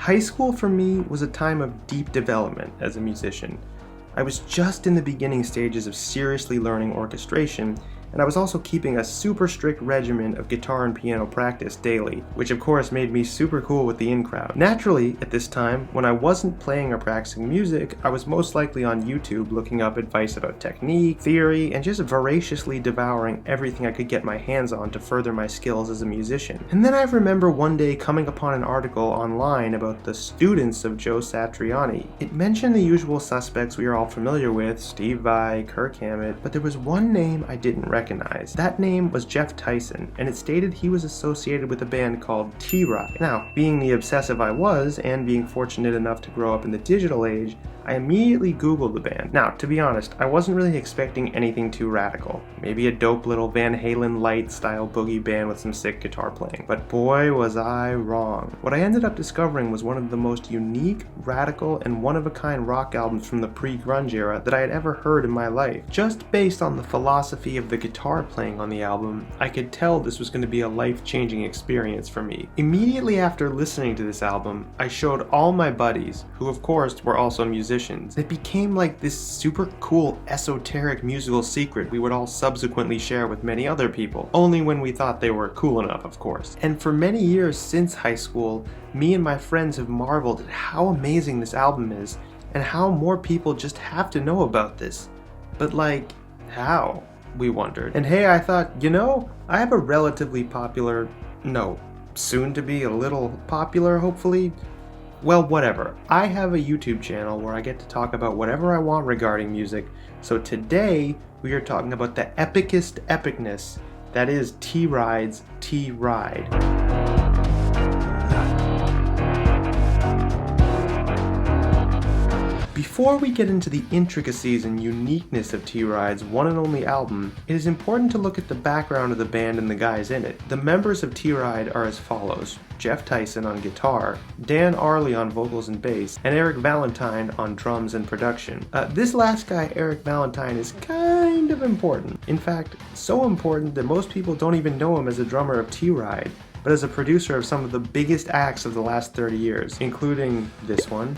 High school for me was a time of deep development as a musician. I was just in the beginning stages of seriously learning orchestration, and I was also keeping a super strict regimen of guitar and piano practice daily, which of course made me super cool with the in-crowd. Naturally, at this time, when I wasn't playing or practicing music, I was most likely on YouTube looking up advice about technique, theory, and just voraciously devouring everything I could get my hands on to further my skills as a musician. And then I remember one day coming upon an article online about the students of Joe Satriani. It mentioned the usual suspects we are all familiar with, Steve Vai, Kirk Hammett, but there was one name I didn't recognize. That name was Jeff Tyson, and it stated he was associated with a band called T-Ride. Now, being the obsessive I was, and being fortunate enough to grow up in the digital age, I immediately Googled the band. Now, to be honest, I wasn't really expecting anything too radical. Maybe a dope little Van Halen light style boogie band with some sick guitar playing. But boy, was I wrong. What I ended up discovering was one of the most unique, radical, and one-of-a-kind rock albums from the pre-grunge era that I had ever heard in my life. Just based on the philosophy of the guitar playing on the album, I could tell this was going to be a life-changing experience for me. Immediately after listening to this album, I showed all my buddies, who of course were also musicians. It became like this super cool esoteric musical secret we would all subsequently share with many other people, only when we thought they were cool enough, of course. And for many years since high school, me and my friends have marveled at how amazing this album is, and how more people just have to know about this. But like, how? We wondered. And hey, I thought, I have a relatively popular, soon to be a little popular, hopefully. Well, whatever. I have a YouTube channel where I get to talk about whatever I want regarding music, so today we are talking about the epicest epicness, that is T-Ride's T-Ride. Before we get into the intricacies and uniqueness of T-Ride's one and only album, it is important to look at the background of the band and the guys in it. The members of T-Ride are as follows: Jeff Tyson on guitar, Dan Arley on vocals and bass, and Eric Valentine on drums and production. This last guy, Eric Valentine, is kind of important. In fact, so important that most people don't even know him as a drummer of T-Ride, but as a producer of some of the biggest acts of the last 30 years, including this one,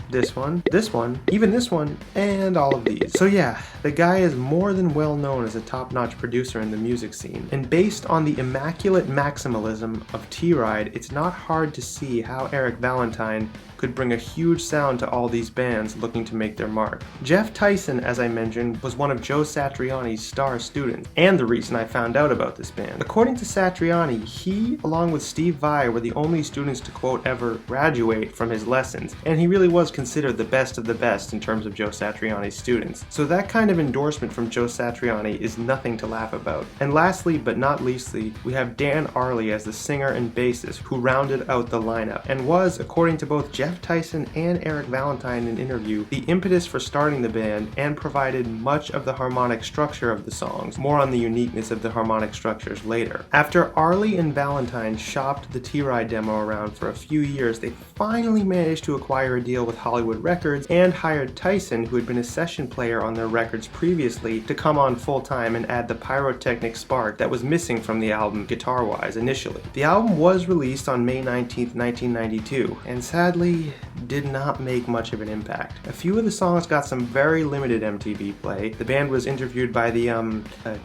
even this one, and all of these. So yeah, the guy is more than well known as a top-notch producer in the music scene, and based on the immaculate maximalism of T-Ride, it's not hard to see how Eric Valentine could bring a huge sound to all these bands looking to make their mark. Jeff Tyson, as I mentioned, was one of Joe Satriani's star students, and the reason I found out about this band. According to Satriani, he, along with Steve Vai, were the only students to quote ever graduate from his lessons, and he really was considered the best of the best in terms of Joe Satriani's students. So that kind of endorsement from Joe Satriani is nothing to laugh about. And lastly, but not leastly, we have Dan Arley as the singer and bassist who rounded out the lineup, and was, according to both Jeff Tyson and Eric Valentine in an interview, the impetus for starting the band and provided much of the harmonic structure of the songs. More on the uniqueness of the harmonic structures later. After Arley and Valentine shopped the T-Ride demo around for a few years, they finally managed to acquire a deal with Hollywood Records and hired Tyson, who had been a session player on their records previously, to come on full-time and add the pyrotechnic spark that was missing from the album guitar-wise initially. The album was released on May 19th, 1992, and sadly did not make much of an impact. A few of the songs got some very limited MTV play. The band was interviewed by the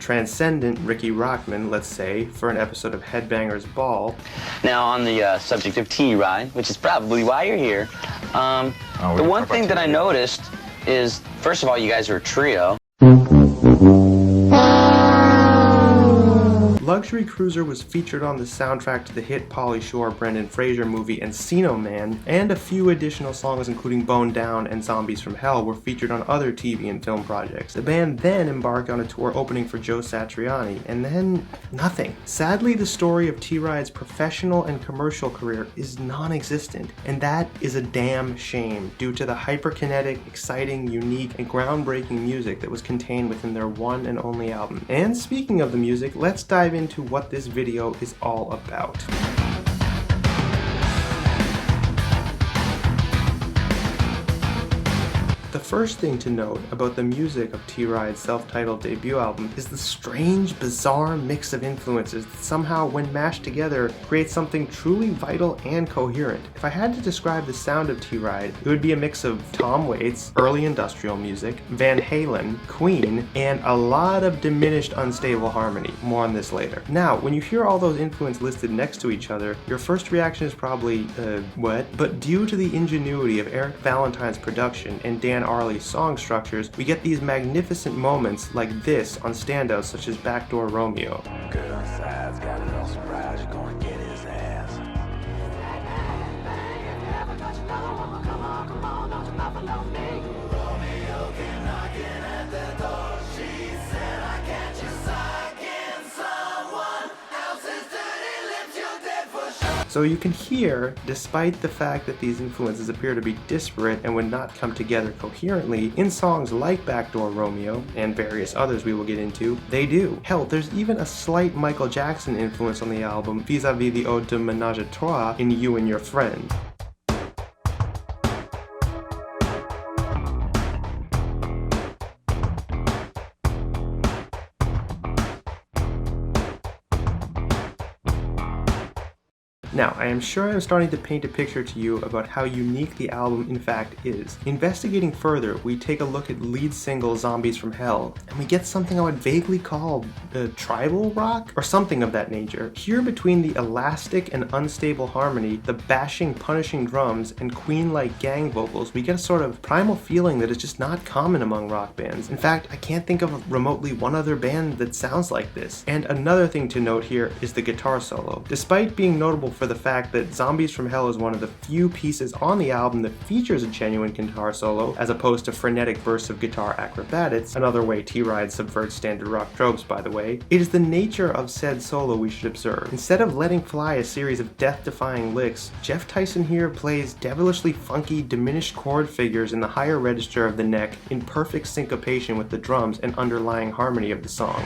transcendent Ricky Rockman, let's say, for an episode of Headbangers Ball. Now on the subject of T-Ride, which is probably why you're here, the one thing that I noticed is, first of all, you guys are a trio. Luxury Cruiser was featured on the soundtrack to the hit Pauly Shore, Brendan Fraser movie Encino Man, and a few additional songs including Bone Down and Zombies from Hell were featured on other TV and film projects. The band then embarked on a tour opening for Joe Satriani, and then nothing. Sadly, the story of T-Ride's professional and commercial career is non-existent, and that is a damn shame due to the hyperkinetic, exciting, unique, and groundbreaking music that was contained within their one and only album. And speaking of the music, let's dive into what this video is all about. The first thing to note about the music of T-Ride's self-titled debut album is the strange, bizarre mix of influences that somehow, when mashed together, creates something truly vital and coherent. If I had to describe the sound of T-Ride, it would be a mix of Tom Waits, early industrial music, Van Halen, Queen, and a lot of diminished unstable harmony. More on this later. Now, when you hear all those influences listed next to each other, your first reaction is probably, what? But due to the ingenuity of Eric Valentine's production and Dan Arley's song structures, we get these magnificent moments like this on standouts such as Backdoor Romeo. Good on sides, got a little surprise, you're gonna get his ass. Romeo came knocking at the door, she said, I can't you suck in someone else's dirty lips, you're dead for sure. So you can hear, despite the fact that these influences appear to be disparate and would not come together coherently, in songs like Backdoor Romeo, and various others we will get into, they do. Hell, there's even a slight Michael Jackson influence on the album vis-a-vis the ode to Ménage à Trois in You and Your Friend. Now, I am sure I'm starting to paint a picture to you about how unique the album in fact is. Investigating further, we take a look at lead single Zombies from Hell, and we get something I would vaguely call tribal rock, or something of that nature. Here, between the elastic and unstable harmony, the bashing, punishing drums, and Queen-like gang vocals, we get a sort of primal feeling that is just not common among rock bands. In fact, I can't think of remotely one other band that sounds like this. And another thing to note here is the guitar solo. Despite being notable for the fact that Zombies from Hell is one of the few pieces on the album that features a genuine guitar solo, as opposed to frenetic bursts of guitar acrobatics, another way T-Ride subverts standard rock tropes, by the way, it is the nature of said solo we should observe. Instead of letting fly a series of death-defying licks, Jeff Tyson here plays devilishly funky, diminished chord figures in the higher register of the neck in perfect syncopation with the drums and underlying harmony of the song.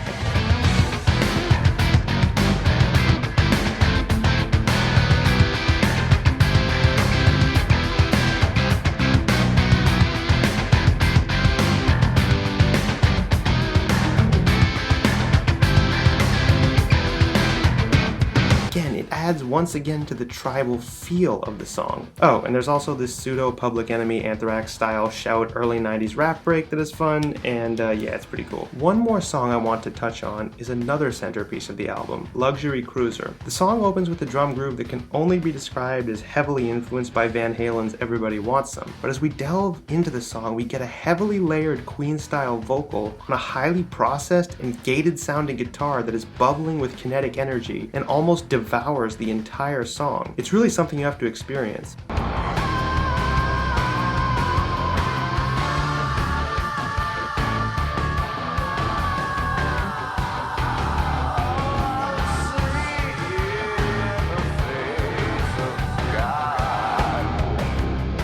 Adds once again to the tribal feel of the song. Oh, and there's also this pseudo Public Enemy Anthrax style shout early 90s rap break that is fun, and yeah, it's pretty cool. One more song I want to touch on is another centerpiece of the album, Luxury Cruiser. The song opens with a drum groove that can only be described as heavily influenced by Van Halen's Everybody Wants Some, but as we delve into the song, we get a heavily layered Queen-style vocal on a highly processed and gated sounding guitar that is bubbling with kinetic energy and almost devours the entire song. It's really something you have to experience.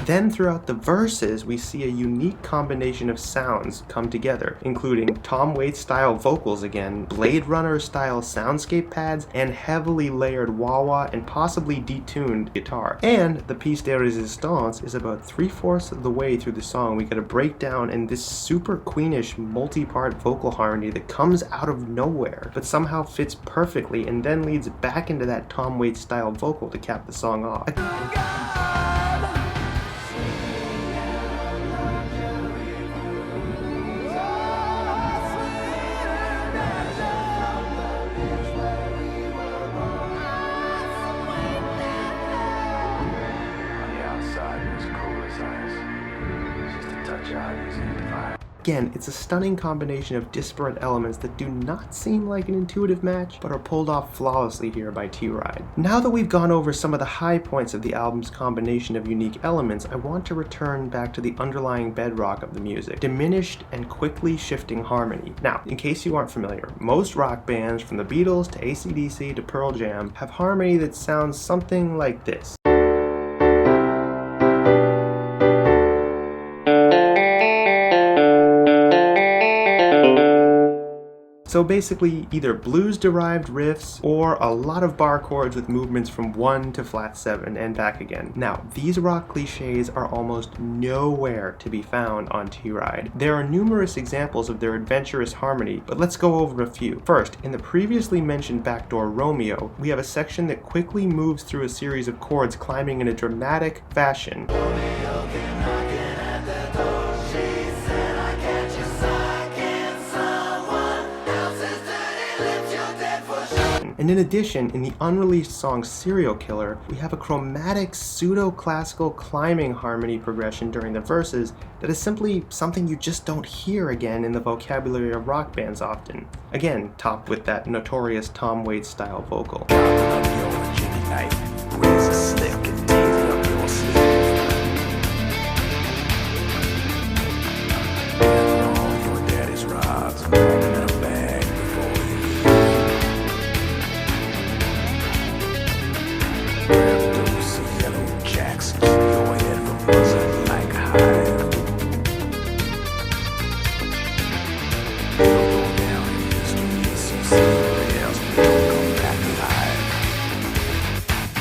Then throughout the verses, we see a unique combination of sounds come together, including Tom Waits style vocals again, Blade Runner style soundscape pads, and heavily layered wah-wah and possibly detuned guitar. And the piece de resistance is about 3/4 of the way through the song. We get a breakdown and this super Queenish multi-part vocal harmony that comes out of nowhere, but somehow fits perfectly and then leads back into that Tom Waits style vocal to cap the song off. Again, it's a stunning combination of disparate elements that do not seem like an intuitive match, but are pulled off flawlessly here by T-Ride. Now that we've gone over some of the high points of the album's combination of unique elements, I want to return back to the underlying bedrock of the music, diminished and quickly shifting harmony. Now, in case you aren't familiar, most rock bands, from the Beatles to AC/DC to Pearl Jam, have harmony that sounds something like this. So basically either blues-derived riffs or a lot of bar chords with movements from 1 to flat 7 and back again. Now, these rock cliches are almost nowhere to be found on T-Ride. There are numerous examples of their adventurous harmony, but let's go over a few. First, in the previously mentioned Backdoor Romeo, we have a section that quickly moves through a series of chords climbing in a dramatic fashion. And in addition, in the unreleased song Serial Killer, we have a chromatic pseudo-classical climbing harmony progression during the verses that is simply something you just don't hear again in the vocabulary of rock bands often. Again, topped with that notorious Tom Waits style vocal.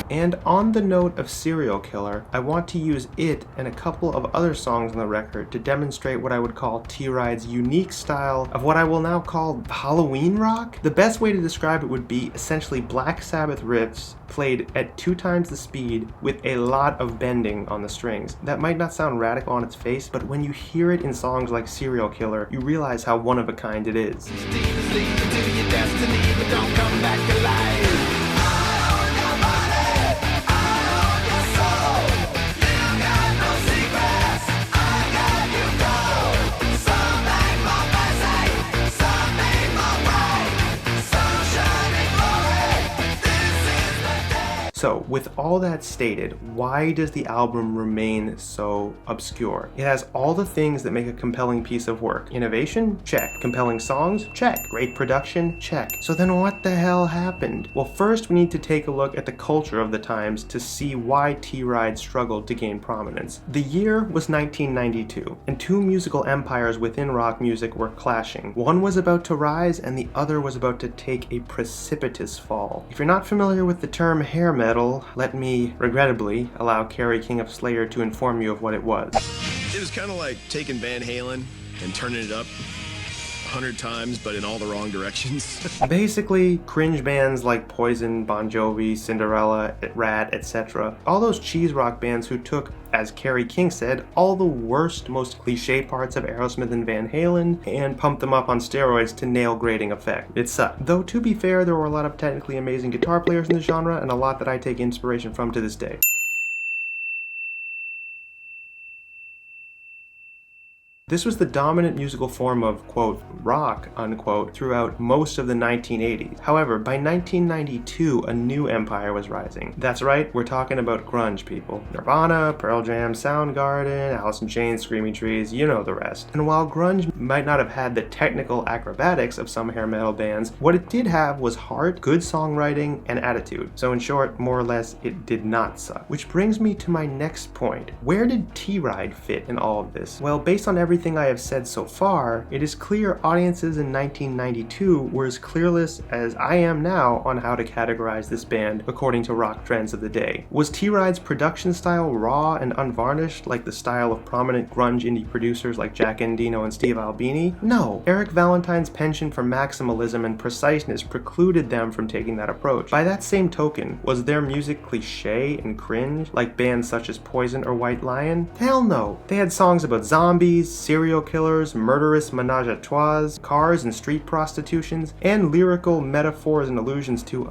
And on the note of Serial Killer, I want to use it and a couple of other songs on the record to demonstrate what I would call T-Ride's unique style of what I will now call Halloween rock. The best way to describe it would be essentially Black Sabbath riffs played at 2 times the speed with a lot of bending on the strings. That might not sound radical on its face, but when you hear it in songs like Serial Killer, you realize how one of a kind it is. So, with all that stated, why does the album remain so obscure? It has all the things that make a compelling piece of work. Innovation? Check. Compelling songs? Check. Great production? Check. So then what the hell happened? Well, first we need to take a look at the culture of the times to see why T-Ride struggled to gain prominence. The year was 1992, and 2 musical empires within rock music were clashing. One was about to rise, and the other was about to take a precipitous fall. If you're not familiar with the term hair metal, let me, regrettably, allow Kerry King of Slayer to inform you of what it was. It was kind of like taking Van Halen and turning it up 100 times, but in all the wrong directions. Basically, cringe bands like Poison, Bon Jovi, Cinderella, Rat, etc. All those cheese rock bands who took, as Kerry King said, all the worst, most cliche parts of Aerosmith and Van Halen and pumped them up on steroids to nail grating effect. It sucked. Though to be fair, there were a lot of technically amazing guitar players in the genre and a lot that I take inspiration from to this day. This was the dominant musical form of, quote, rock, unquote, throughout most of the 1980s. However, by 1992, a new empire was rising. That's right, we're talking about grunge, people. Nirvana, Pearl Jam, Soundgarden, Alice in Chains, Screaming Trees, you know the rest. And while grunge might not have had the technical acrobatics of some hair metal bands, what it did have was heart, good songwriting, and attitude. So in short, more or less, it did not suck. Which brings me to my next point. Where did T-Ride fit in all of this? Well, based on everything I have said so far, it is clear audiences in 1992 were as clueless as I am now on how to categorize this band according to rock trends of the day. Was T-Ride's production style raw and unvarnished like the style of prominent grunge indie producers like Jack Endino and Steve Albini? No. Eric Valentine's penchant for maximalism and preciseness precluded them from taking that approach. By that same token, was their music cliche and cringe like bands such as Poison or White Lion? Hell no. They had songs about zombies, serial killers, murderous menage-a-trois, cars and street prostitutions, and lyrical metaphors and allusions to,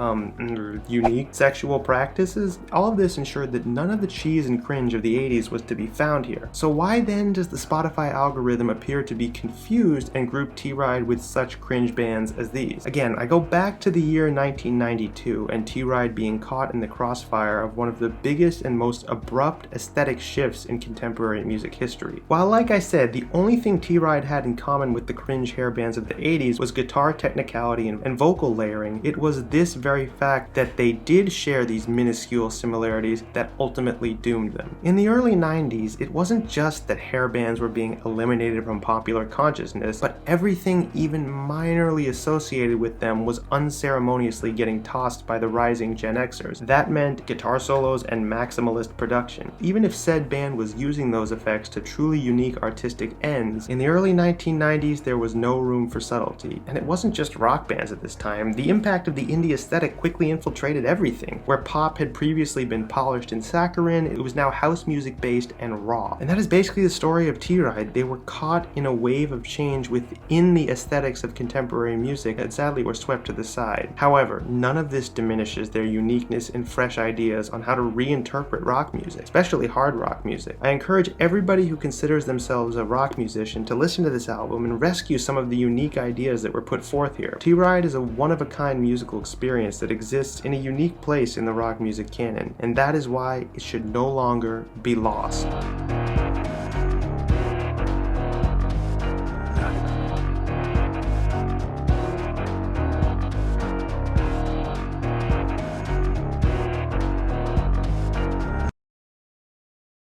unique sexual practices. All of this ensured that none of the cheese and cringe of the 80s was to be found here. So why then does the Spotify algorithm appear to be confused and group T-Ride with such cringe bands as these? Again, I go back to the year 1992 and T-Ride being caught in the crossfire of one of the biggest and most abrupt aesthetic shifts in contemporary music history. While like I said, the The only thing T-Ride had in common with the cringe hair bands of the 80s was guitar technicality and vocal layering. It was this very fact that they did share these minuscule similarities that ultimately doomed them. In the early 90s, it wasn't just that hair bands were being eliminated from popular consciousness, but everything even minorly associated with them was unceremoniously getting tossed by the rising Gen Xers. That meant guitar solos and maximalist production. Even if said band was using those effects to truly unique artistic ends, in the early 1990s there was no room for subtlety. And it wasn't just rock bands at this time. The impact of the indie aesthetic quickly infiltrated everything. Where pop had previously been polished and saccharine, it was now house music based and raw. And that is basically the story of T-Ride. They were caught in a wave of change within the aesthetics of contemporary music that sadly were swept to the side. However, none of this diminishes their uniqueness and fresh ideas on how to reinterpret rock music, especially hard rock music. I encourage everybody who considers themselves a rock musician to listen to this album and rescue some of the unique ideas that were put forth here. T-Ride is a one-of-a-kind musical experience that exists in a unique place in the rock music canon, and that is why it should no longer be lost.